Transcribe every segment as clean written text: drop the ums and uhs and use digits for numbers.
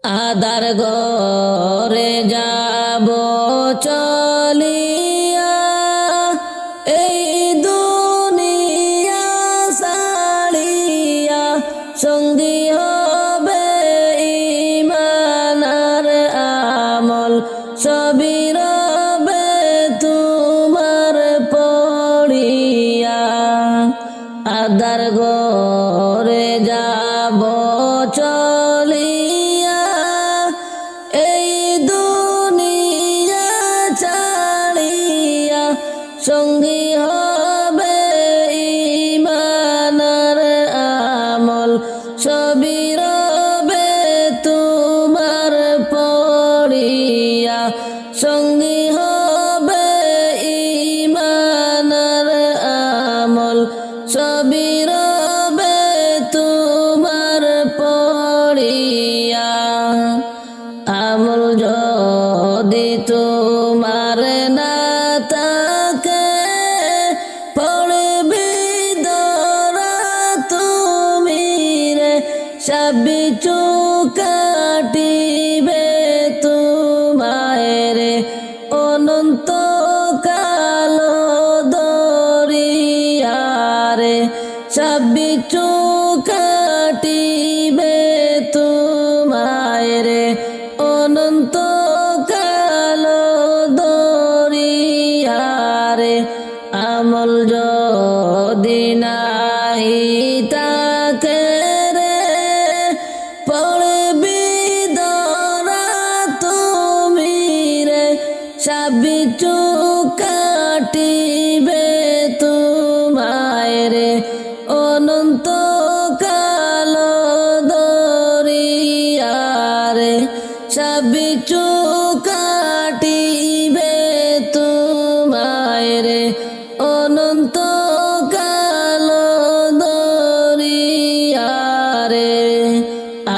আদার ঘরে যাব চলিয়া, এই দুনিয়া ছাড়িয়া, সঙ্গী হবে ঈমান আর আমল, সবই রবে তোমার পড়িয়া। আদার ঘরে যাব চলিয়া, এই দুনিয়া ছাড়িয়া, সঙ্গী হবে ঈমান আর আমল, সবই রবে তোমার পড়িয়া। সঙ্গী হবে ঈমান আর আমল, সবই রবে তোমার পড়িয়া। আমল যদি তোমার না থাকে, পড়বি দরা তুমি রে, সাবি কাটিবে তোমায় রে, অনন্ত কালো দরিয়ারে, সাবি কাটিবে তোমায় রে, অনন্ত কালো দরিয়ারে। আমল যদি নাহি তাকে রে, পড়বি দরা তুমি রে, সাবি কাটিবে তোমায় রে, অনন্ত কালো দরিয়ারে, সাবি কাটিবে তোমায় রে, অনন্ত কালো দরিয়ারে।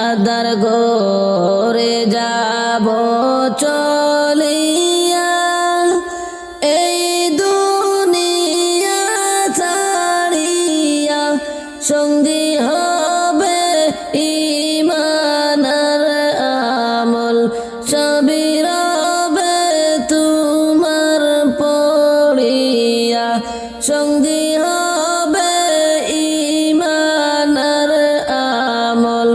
আদার ঘরে যাব চলিয়া, এই দুনিয়া ছাড়িয়া, সঙ্গী হবে ঈমান আর আমল, সবই রবে তোমার পড়িয়া। সঙ্গী হবে ঈমান আর আমল,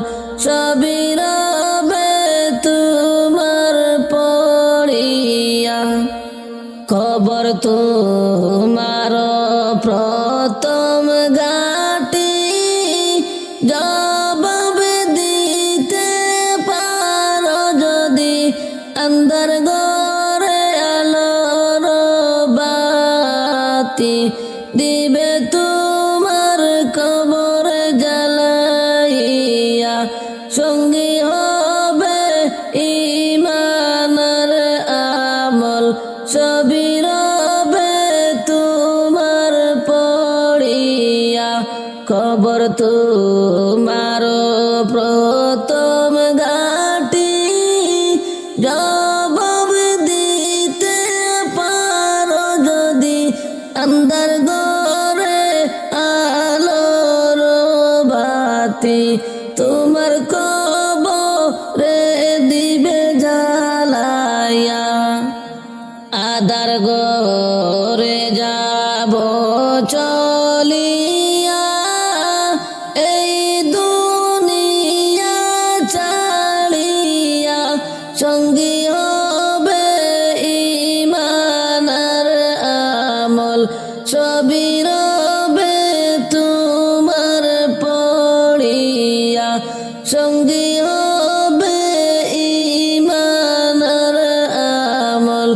সবই রবে তোমার পড়িয়া। খবর তোমার প্রথম ঘাটি, জবাব দিতে পারো যদি, আন্দার ঘরে আলোর বাতি, দিবে তোমার কবর জ্বালাইয়া। সঙ্গী হবে ঈমান আর আমল, সবই রবে তোমার পড়িয়া। খবর তোমার প্রথম ঘাটি, জবাব দিতে পারো যদি, আন্দার ঘরে আলোর বাতি, তোমার কবরে দিবে জ্বালাইয়া। আদার ঘরে যাব চলিয়া, এই দুনিয়া ছাড়িয়া, সঙ্গী হবে ঈমান আর আমল, সবই রবে তোমার পড়িয়া। সঙ্গী হবে ঈমান আর আমল,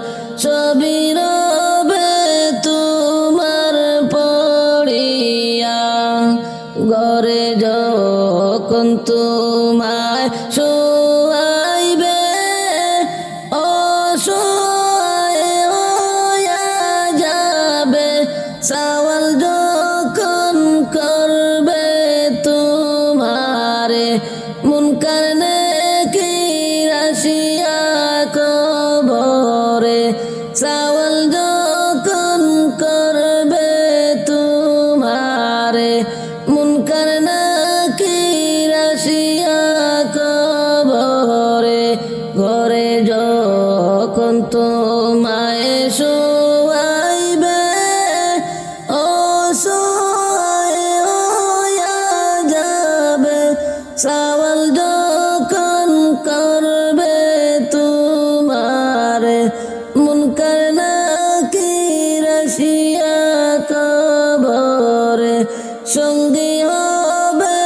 সবই রবে তোমার পড়িয়া। ঘরে যখন তোমায় শোয়াইবে, তোমায় শোয়াইবে ও সহায় হইয়া যাবে সওয়াল যখন করবে তোমারে মুনকার নাকির আসিয়া কবরে সঙ্গী হবে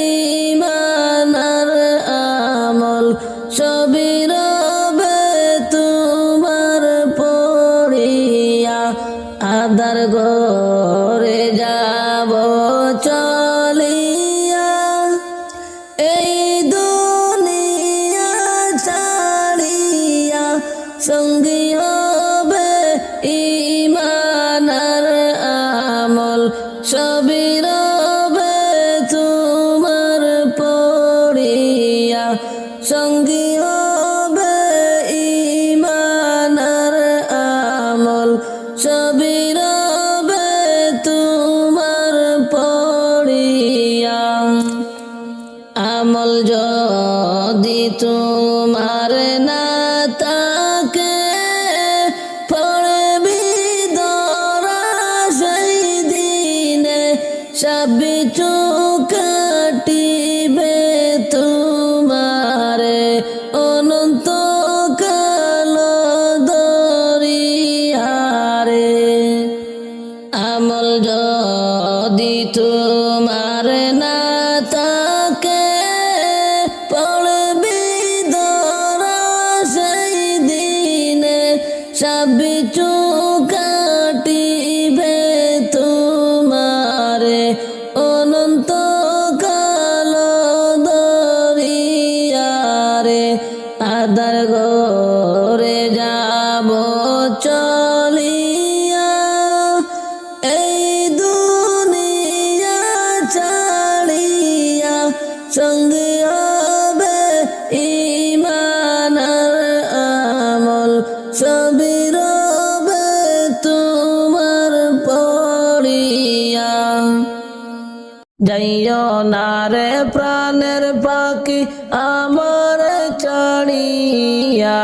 ঈমান আর আমল সবই রবে তোমার পড়িয়া আদার ঘরে যাব চলিয়া এই দুনিয়া ছাড়িয়া সঙ্গী হবে ঈমান আর আমল সবই রবে তোমার পড়িয়া সঙ্গী হবে ঈমান আর আমল সবই রবে তোমার পড়িয়া আমল যদি তোমার না থাকে পড়বি দরা সেই দিনে সবই কাটিবে তোমারে অনন্ত কাল দরিয়ারে আমল যদি তোমার না থাকে পড়বি দরা সেই দিনে সবই কাটিবে তোমারে অনন্ত কাল দরিয়ারে আদার ঘরে যাব চলিয়া এই দুনিয়া ছাড়িয়া সঙ্গী হবে ঈমান আর আমল সবই রবে তোমার পড়িয়া যাইও না রে প্রাণের পাখি আমার ছাড়িয়া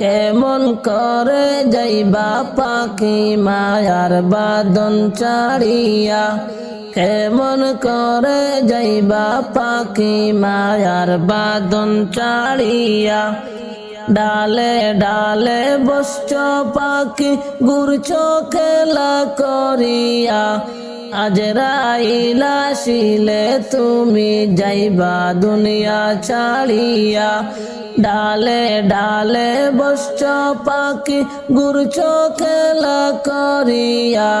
কেমন করে যাইবা পাখি মায়ার বাঁধন ছাড়িয়া কেমন করে যাইবা পাখি মায়ার বাঁধন ছাড়িয়া ডালে ডালে বসছ পাখি ঘুরছ খেলা করিয়া আজরাইল আসিলে তুমি যাইবা দুনিয়া ছাড়িয়া ডালে ডালে বসছ পাখি ঘুরছ খেলা করিয়া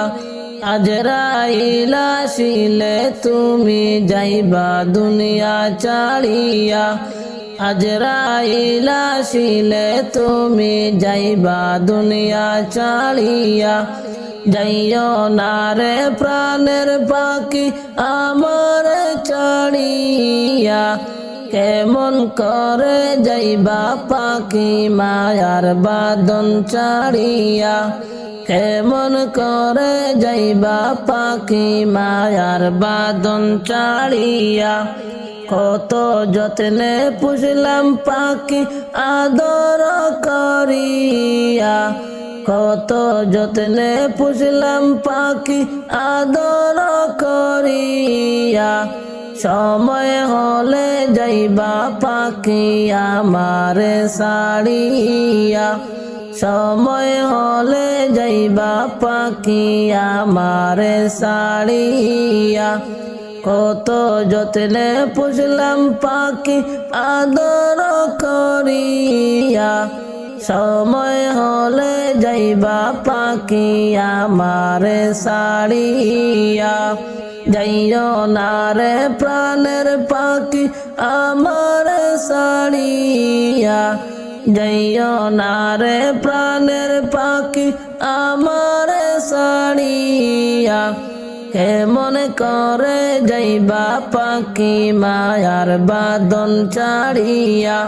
আজরাইল আসিলে তুমি যাইবা দুনিয়া ছাড়িয়া আজরাইল আসিলে তুমি যাইবা দুনিয়া ছাড়িয়া যাইও না রে প্রাণের পাখি আমার ছাড়িয়া কেমন করে যাইবা পাখি মায়ার বাঁধন ছাড়িয়া কেমন করে যাইবা পাখি মায়ার বাঁধন ছাড়িয়া কত যত্নে পুষলাম পাখি আদর করিয়া কত যত্নে পুষলাম পাখি আদর করিয়া সময় হলে যাইবা পাখি আমারে ছাড়িয়া সময় হলে যাইবা পাখি আমারে ছাড়িয়া কত যত্নে পুষলাম পাখি আদর করিয়া সময় হলে যাইবা পাখি আমারে ছাড়িয়া যাইও না রে প্রাণের পাখি আমারে ছাড়িয়া যাইও না রে প্রাণের পাখি আমারে ছাড়িয়া কেমন করে যাইবা পাখি মায়ার বাঁধন ছাড়িয়া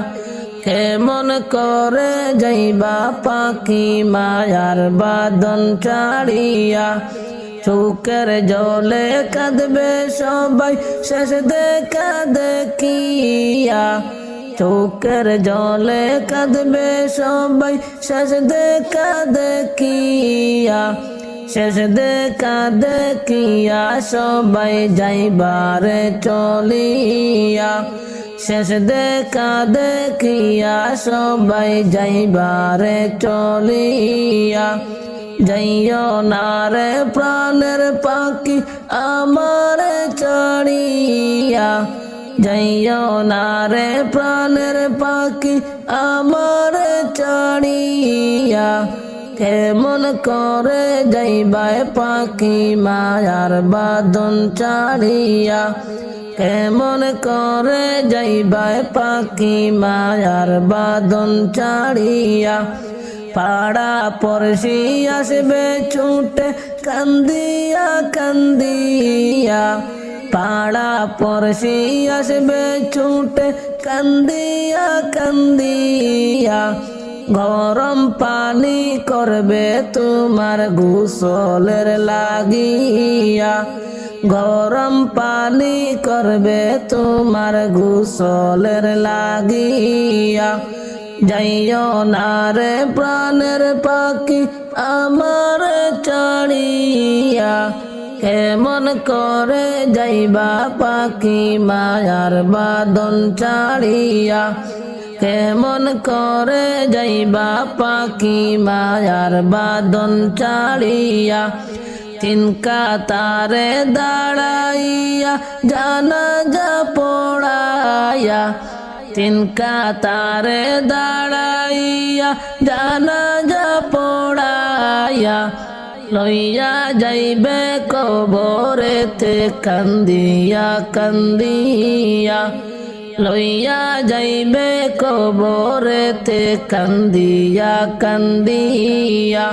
কেমন করে যাইবা পাখি মায়ার বাঁধন ছাড়িয়া চোখের জলে কাঁদবে সবাই শেষ দেখা দেখিয়া চোখের জলে কাঁদবে সবাই শেষ দেখা দেখিয়া, শেষ দেখা দেখিয়া সবাই যাইবারে চলিয়া, শেষ দেখা দেখিয়া সবাই যাইবারে চলিয়া। যাইও না রে প্রাণের পাখি আমার ছাড়িয়া, যাইও না রে প্রাণের পাখি আমার ছাড়িয়া। কেমন করে যাইবায় পাখি মায়ার বাঁধন ছাড়িয়া, কেমন করে যাইবায় পাখি মায়ার বাঁধন ছাড়িয়া। পাড়া পড়শি আসবে ছুটে কান্দিয়া কান্দিয়া, পাড়া পড়শি আসবে ছুটে কান্দিয়া কান্দিয়া। গরম পানি করবে তোমার গোসলের লাগিয়া, গরম পানি করবে তোমার গোসলের লাগিয়া। যাইও না রে প্রাণের পাখি আমার ছাড়িয়া, কেমন করে যাইবা পাখি মায়ার বাঁধন ছাড়িয়া, কেমন করে যাইবা পাখি মায়ার বাঁধন ছাড়িয়া। তিন কাতারে দাঁড়াইয়া জানাজা পড়াইয়া, তিন কাতারে দাঁড়াইয়া জানাজা পড়াইয়া। লইয়া যাইবে কবরেতে কান্দিয়া কান্দিয়া, লইয়া যাইবে কবরেতে কান্দিয়া কান্দিয়া।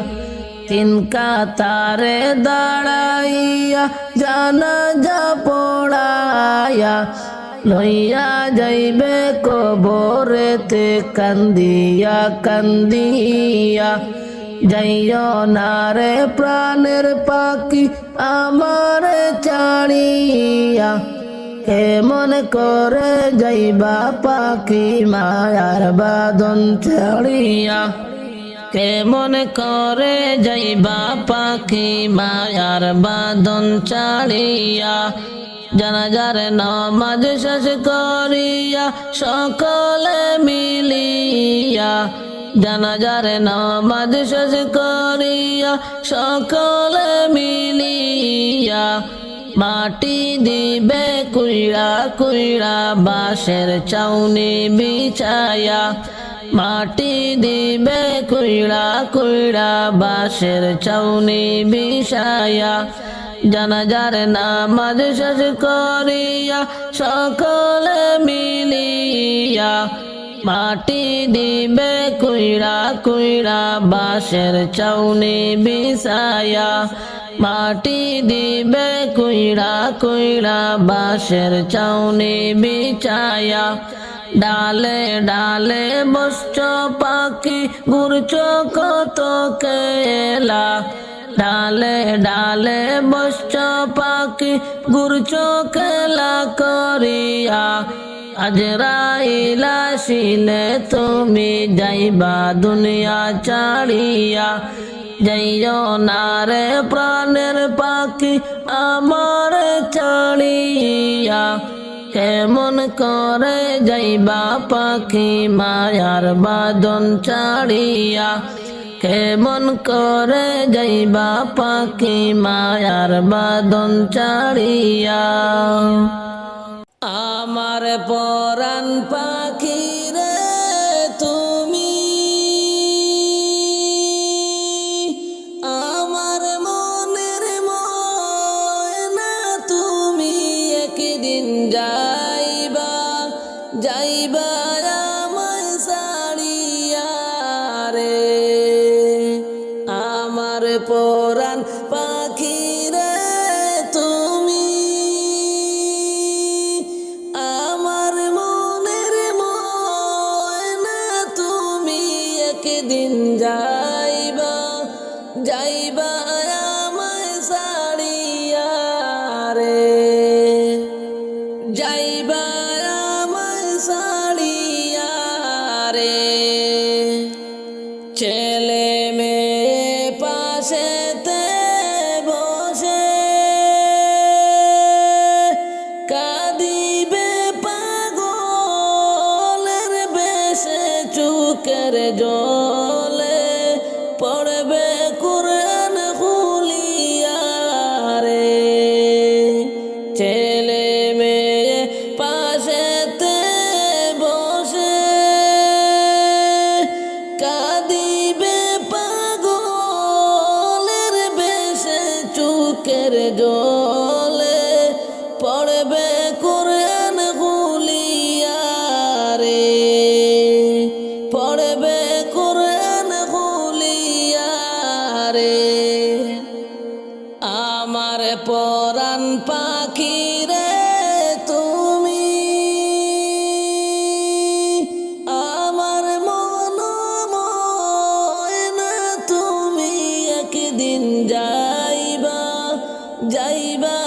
তিন কাতারে দাঁড়াইয়া জানাজা পড়াইয়া, লইয়া যাইবে কবরেতে কান্দিয়া কান্দিয়া। যাইও না রে প্রাণের পাখি আমার ছাড়িয়া, কেমন করে যাইবা পাখি মায়ার বাঁধন ছাড়িয়া, কেমন করে যাইবা পাখি মায়ার বাঁধন ছাড়িয়া। জানাজার নামাজ শেষ করিয়া সকলে মিলিয়া, জানাজার নামাজ শেষ করিয়া সকলে মিলিয়া। মাটি দিবে কুইড়া কুইড়া বাঁশের চাউনি বিছায়া, মাটি দিবে কুইড়া কুইড়া বাঁশের চাউনি বিছায়া। জানাজার নামাজ শেষ করিয়া সকলে মিলিয়া, মাটি দিবে কুইড়া কুইড়া বাঁশের চাউনি বিছায়া, মাটি দিবে কুইড়া কুইড়া বাঁশের চাউনি বিছায়া। ডালে ডালে বসছ পাখি ঘুরছ কত কেলা, ডালে ডালে বসছ পাখি ঘুরছ খেলা করিয়া। আজরাইল আসিলে তুমি যাইবা দুনিয়া ছাড়িয়া, যাইও না রে প্রাণের পাখি আমার ছাড়িয়া। কেমন করে যাইবা পাখি মায়ার বাঁধন ছাড়িয়া, কেমন করে যাইবা পাখি মায়ার বাঁধন ছাড়িয়া। আমার পরাণ পাখি রে তুমি, আমার মনের ময়না তুমি, একদিন যাইবা যাইবা আমায় ছাড়িয়া রে। আমার পরাণ পাখি রে তুমি, আমার মনের ময়না তুমি, একদিন যাইবা যাইবা আমায় ছাড়িয়া রে, যাইবা আমায় ছাড়িয়া রে ছেলে মেয়ে পাশেতে বসে কাঁদিবে পাগলের বেশে চুকের জলে পড়বে কুরআন খুলিয়া রে ছেলে মেয়ে পাশেতে বসে কাঁদিবে পাগলের বেশে চুকের জলে পড়বে কুরআন খুলিয়া রে পড়বে কুরআন খুলিয়া রে আমার পরাণ পাখি রে তুমি আমার মন ময়না তুমি একদিন যাইবা যাইবা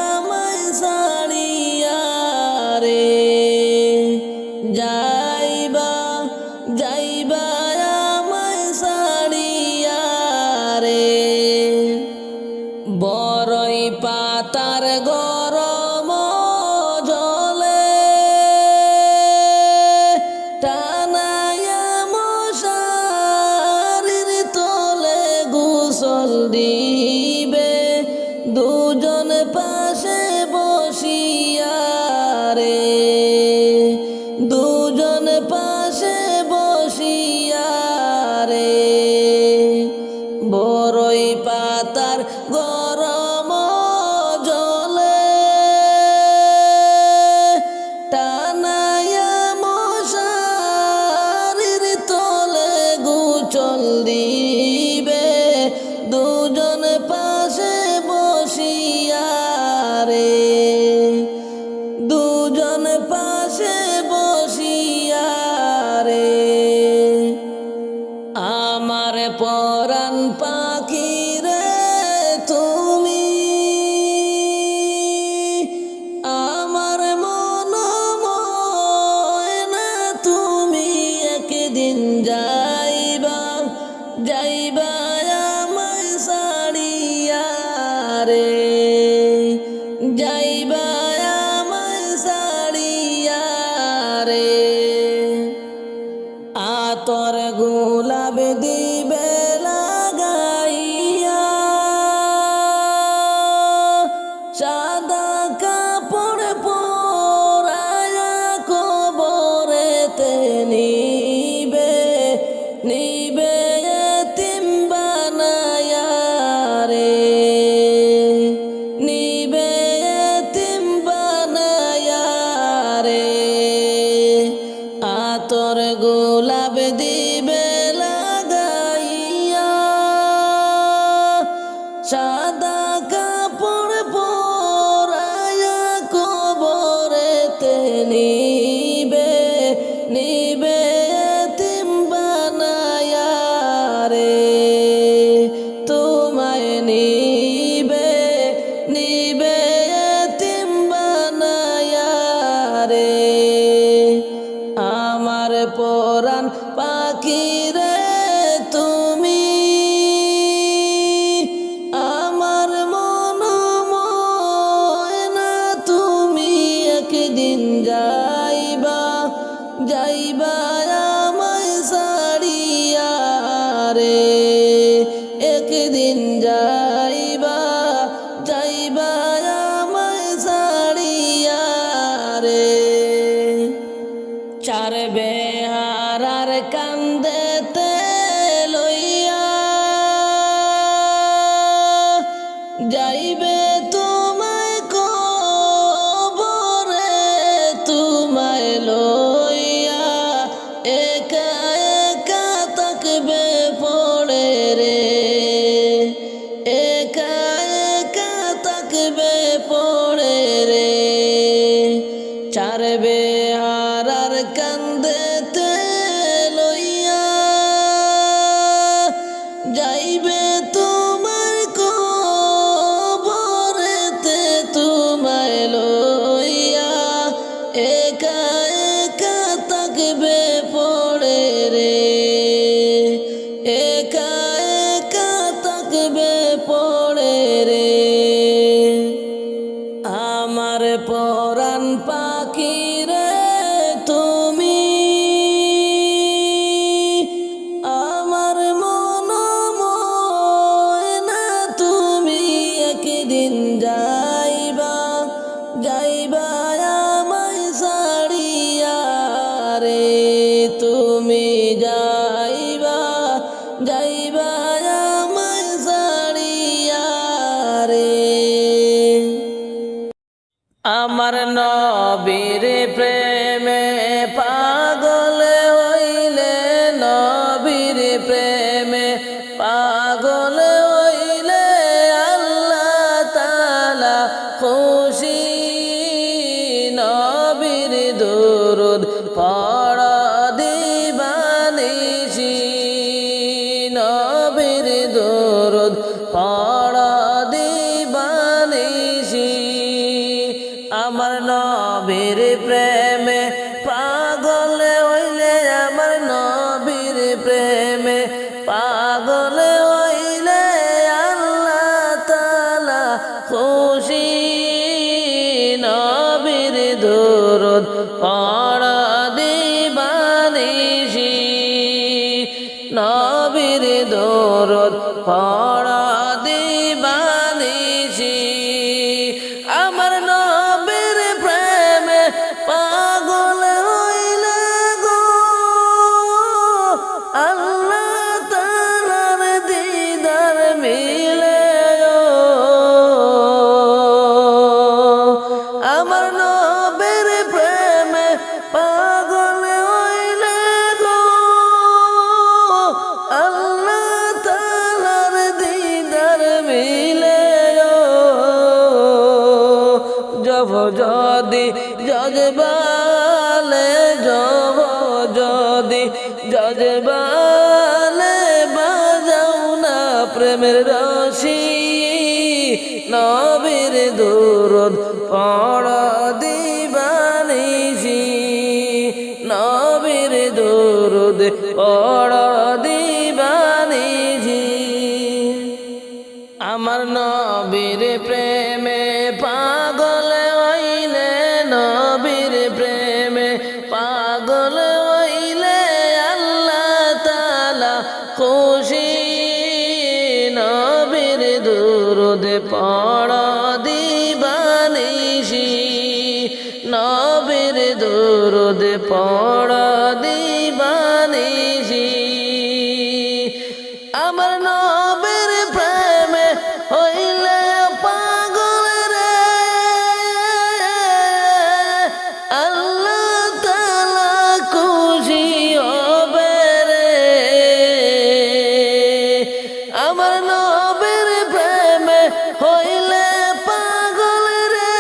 আমায় ছাড়িয়া রে যাইবা যাইবা আমায় ছাড়িয়া রে বড়ই পাতার গরম জলে টানায়া মশারির তলে গোসল দিবে দুজন পাশে বসিয়া রে দুজন পাশে বসিয়া রে বড়ই পাতার গরম জলে টানায়া মশারির তলে গোসল দিবে দুজন পাশে বসিয়া রে দুজন পাশে বসিয়া রে আমার পরাণ পাখি রে তুমি আমার মন ময়না তুমি একদিন যাইবা যাইবা আমায় ছাড়িয়া রে যাইবা আমায় ছাড়িয়া রে আতর গোলাপ দিবে লাগাইয়া সাদা কাপড় পরায়া কবরেতে নিবে নিবে এতিম বানায়া রে নিবে এতিম বানায়া রে আতর গোলাপ দিবে লাগাইয়া সাদা কাপড় পরায়া কবরেতে নিবে নিবে এতিম বানায়া রে তোমায় নিবে নিবে এতিম বানায়া রে আমার পরাণ পাখি রে তুমি আমার মন ময়না তুমি একদিন যাইবা যাইবা আমায় ছাড়িয়া রে একদিন যাইবা যাইবা আমায় ছাড়িয়া রে চার বেহারার কান্দেতে লইয়া যাইবে তোমায় কবরে তোমায় লইয়া একা একা তাকবে পড়ে রে একা একা তাকবে পড়ে রে চার বেহারার কান্দেতে লইয়া যাইবে তোমার কবরে তুমি যাইবা যাইবা আমায় ছাড়িয়া রে। আমার নবীর প্রেমে পাগল হইলে, নবীর প্রেমে পাগল হইলে আল্লাহ তাআলা খুশি। নবীর দুরূদ পড়া দিবানিশি, নবীর দুরূদ পড়া দিবানিশি। আমার নবীর প্রেমে পাগল হইলে, আমার নবীর প্রেমে পাগল হইলে আল্লাহ তাআলা খুশি। নবীর দুরূদ পড়া দিবানিশি, নবীর দুরূদ পড়া দিবানিশি। আমার নবীর প্রেমে পাগল হইলে গো আল্লাহ তাআলার দিদার মিলে গো। আমার নবীর প্রেমে পাগল হইলে গো আল্লাহ তাআলার দিদার মিলে গো। জব যদি জজবালে, জব যদি জজবালে বাজাও না প্রেমের রশি। নবীর দুরূদ পড়া দিবানিশি, নবীর দুরূদ পড়া দিবানিশি। আমার নবীর প্রেমে পাগল হইলে, নবীর প্রেমে পাগল হইলে আল্লাহ তাআলা খুশি। নবীর দুরূদ পড়া দিবানিশি, নবীর দুরূদ পড়া দিবানিশি। আমার নবীর প্রেমে হইলে পাগল রে আল্লাহ তাআলা খুশি হবে রে। আমার নবীর প্রেমে হইলে পাগল রে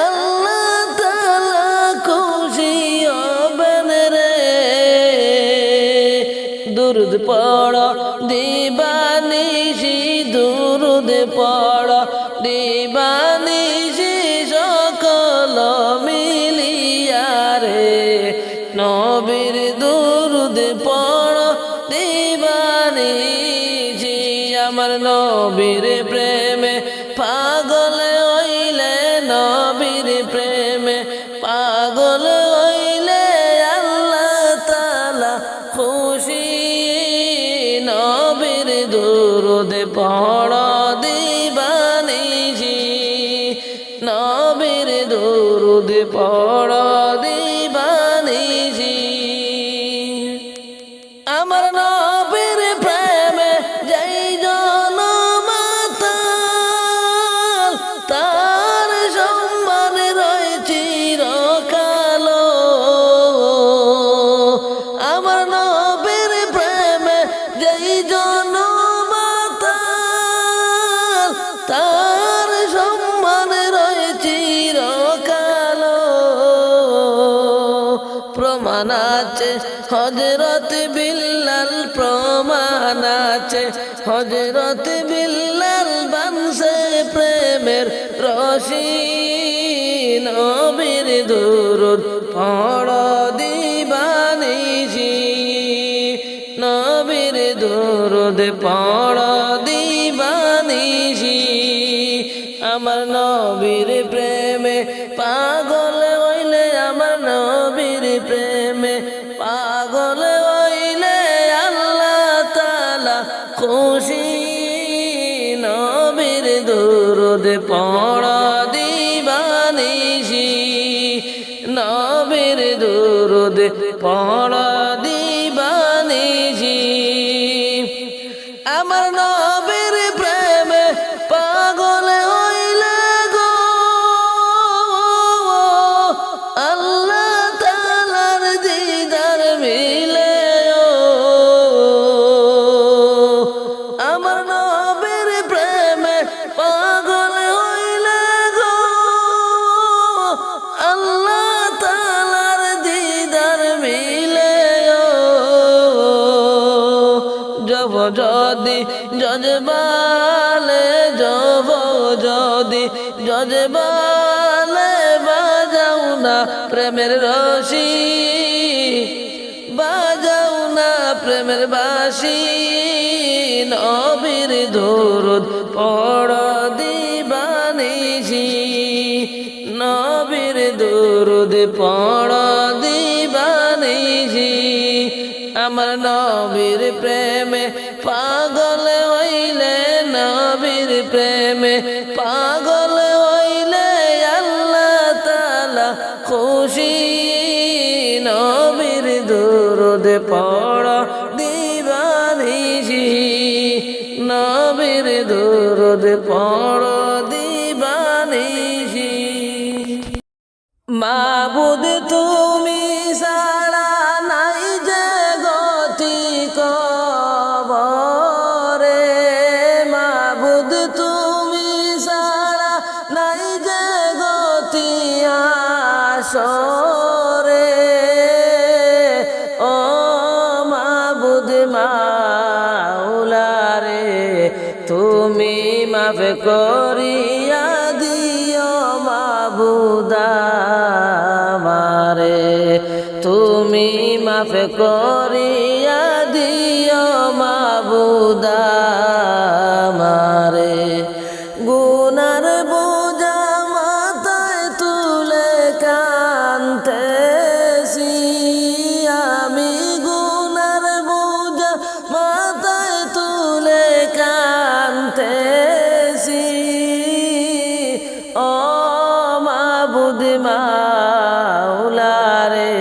আল্লাহ তাআলা খুশি হবেন রে। দুরূদ পড়া দিবানিশি, দুরূদ পড়া দিবানিশি সকল মিলিয়া রে। নবীর দুরূদ পড়া দিবানিশি। আমার নবীর প্রেমে পাগল হইলে, নবীর প্রেমে পাগল হইলে আল্লাহ তাআলা খুশি। নবীর দুরূদ পড়া দিবানিশি, নবীর দুরূদ পড়া দিবানিশি। আমার নবীর প্রেমে যেই জন মাতাল তার সম্মান রয় চিরকাল। আমার নবীর প্রেমে যেই জন মাতাল তার সম্মান রয় চিরকাল। প্রমাণ আছে হযরত বিল্লাল, প্রমাণ আছে হযরত বিল্লাল বানছে প্রেমের রশি। নবীর দুরূদ পড়া দিবানিশি, নবীর দুরূদ পড়া দিবানিশি। আমার নবীর প্রেমে পাগল হইলে, আমার নবীর প্রেমে পাগল হইলে আল্লাহ তাআলা খুশি। নবীর দুরূদ পড়া দিবানিশি, নবীর দুরূদ দুরুদ পড় দিবানিশি আমার নবীর প্রেমে পাগল হইলে গো আল্লাহ তাআলার দিদার মিলে আমার নবীর প্রেমে পাগল হইলে গো আল্লাহ তাআলার দিদার মিলে যদি জজবালে যদি জজবালে বাজাও না প্রেমের রশি বাজাও না প্রেমের বাঁশি নবীর দুরুদ পড় দিবানিশি নবীর দুরুদ পড় দিবানিশি আমার নবীর প্রেমে পাগল হইলে নবীর প্রেমে পাগল হইলে আল্লাহ তাআলা খুশি নবীর দুরুদ পড় দিবানিশি নবীর দুরুদ পড় দিবানিশি মাবুদ তুমি সারা নাই যে গতি কবরে মাবুদ তুমি সারা নাই যে গতি আসরে ও মাবুদ মাওলারে তুমি মাফ করিয়া দিও মাবুদ আমারে তুমি মাফ করিয়া দিও মাবুদ আমারে গুনার বোঝা মাথায় তুলে কাঁদতেছি আমি গুনার বোঝা মাথায় তুলে কাঁদতেছি ও মাবুদ মাওলারে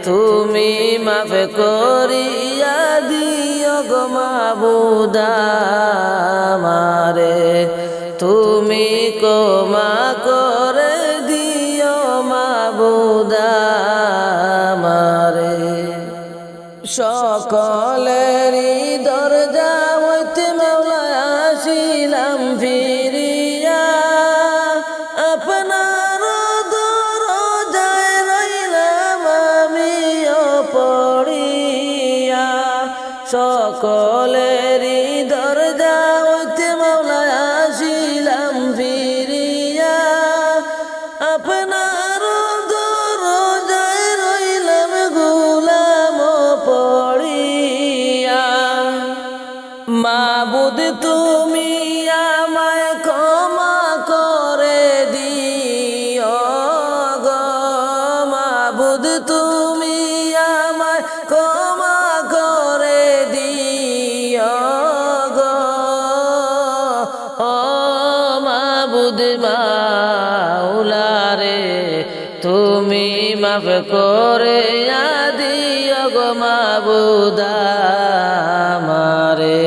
তুমি মাফ করিয়া দিও গো মাবুদ আমারে তুমি ক্ষমা করে দিও মাবুদ আমারে সকলেরই দরজা হইতে মাওলা আসিলাম ফিরিয়া আপনার দরজায় রইলাম আমিও পড়িয়া সকলেরই দরজা হইতে মাওলা আসিলাম ফিরিয়া আপনার দরজায় রইলাম গোলাম পড়িয়া মাবুদ তুমি আমায় ক্ষমা করে দিও গো মাবুদ তুমি আমায় ক্ষমা করে দিও গো ও মাবুদ মাওলারে তুমি মাফ করে দিও গো মাবুদ আমারে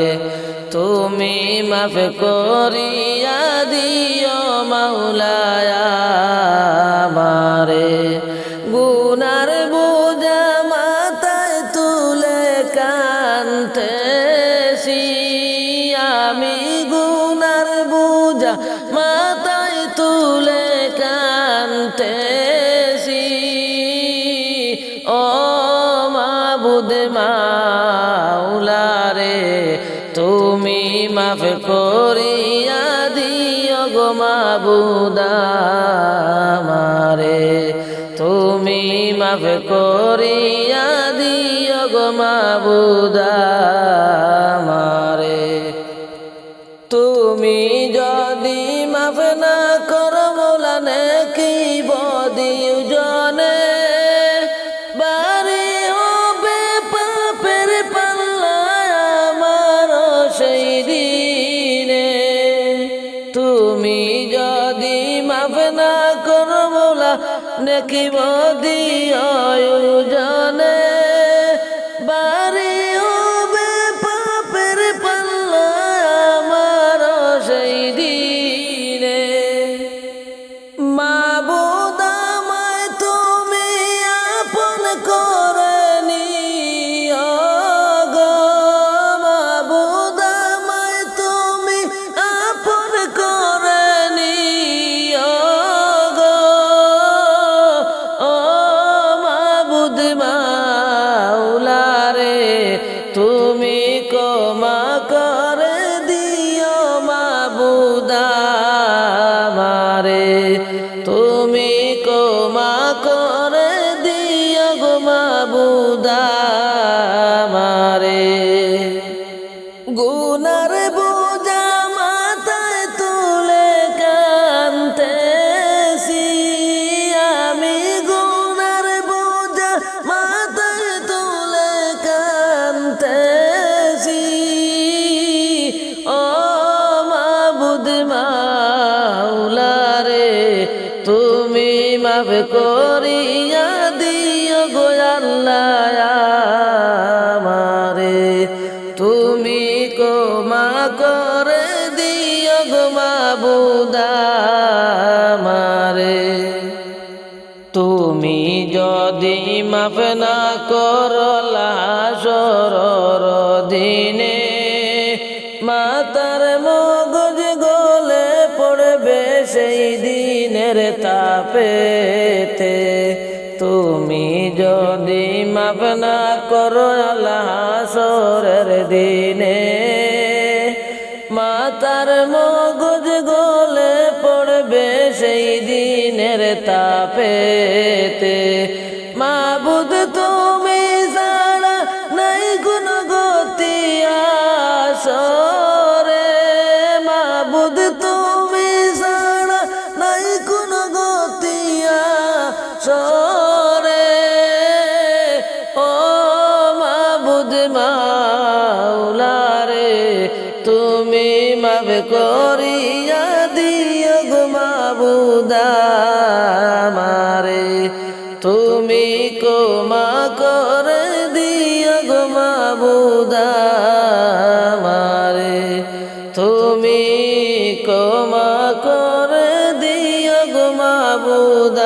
তুমি মাফ করিয়া দিও মাওলা আমারে গুনার বোঝা মাথায় তুলে কাঁদতেছি আমি গুনার বোঝা মাথায় তুলে কাঁদতেছি ও মাবুদ মাওলারে তুমি মাফ করিয়া দিও গো মাবুদ আমারে তুমি মাফ করিয়া দিও গো মাবুদ আমারে তুমি যদি মাফ না করো মৌলা নেকি বদিও জনে বাড়ি হবে পাপের পাল্লা আমার সেই দিনে তুমি যদি মাফ না করো মৌলা নেকি বদিও আমারে গুনার বোঝা মাথায় তুলে কাঁদতেছি আমি গুনার বোঝা মাথায় তুলে কাঁদতেছি ও মাবুদ মাওলা রে তুমি মাফ করিয়া দিও গো আল্লাহ আমারে তুমি ক্ষমা করে দিও গো মাবুদ আমারে তুমি যদি মাফ না করো লাশর দিনে মাতার মগজ গলে পড়বে সেই দিনের তাপেতে তুমি যদি মাফ না করো লাশরের দিনে মাতার মগজ গলে পড়বে সেই দিনের তাপেতে মাবুদ তুমি ছাড়া নাই কোনো গতি আসরে মাবুদ তুমি ছাড়া নাই কোনো গতি আসরে ও মাবুদ মাওলা রে তুমি মাফ করিয়া দিও গো মাবুদ আমারে তুমি ক্ষমা করে দিও গো মাবুদ আমারে তুমি ক্ষমা করে দিও গো মাবুদ